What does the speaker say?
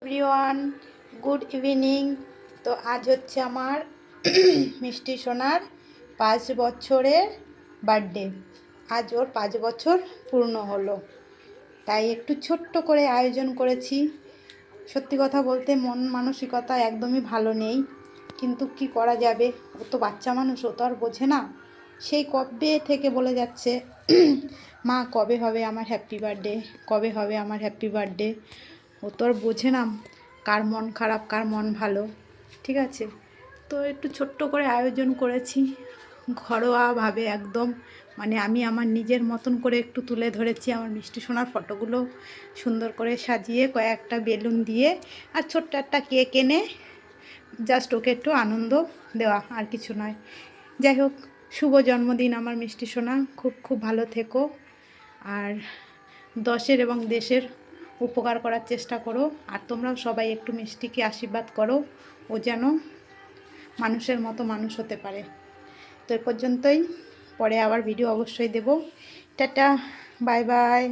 Everyone, good evening. তো আজ হচ্ছে আমার মিষ্টি সোনার 5 বছরের বার্থডে। আজ ওর 5 বছর পূর্ণ হলো, তাই একটু ছোট্ট করে আয়োজন করেছি। সত্যি কথা বলতে মন মানসিকতা একদমই ভালো নেই, কিন্তু কি করা যাবে, ও তো বাচ্চা মানুষ, ও তো আর বোঝে না। সেই কবে থেকে বলে যাচ্ছে মা কবে হবে আমার হ্যাপি বার্থডে, কবে হবে আমার হ্যাপি বার্থডে। ও তো আর বোঝে না কার মন খারাপ কার মন ভালো। ঠিক আছে, তো একটু ছোট্ট করে আয়োজন করেছি, ঘরোয়াভাবে একদম। মানে আমি আমার নিজের মতন করে একটু তুলে ধরেছি আমার মিষ্টি সোনার ফটোগুলো, সুন্দর করে সাজিয়ে কয়েকটা বেলুন দিয়ে আর ছোট্ট একটা কেক এনে জাস্ট ওকে একটু আনন্দ দেওয়া, আর কিছু নয়। যাই হোক, শুভ জন্মদিন আমার মিষ্টি সোনা, খুব খুব ভালো থেকো, আর দশের এবং দেশের উপকার করার চেষ্টা করো। আর তোমরাও সবাই একটু মিষ্টিকে আশীর্বাদ করো, ও যেন মানুষের মতো মানুষ হতে পারে। তো এ পর্যন্তই, পরে আবার ভিডিও অবশ্যই দেব। Tata, bye bye.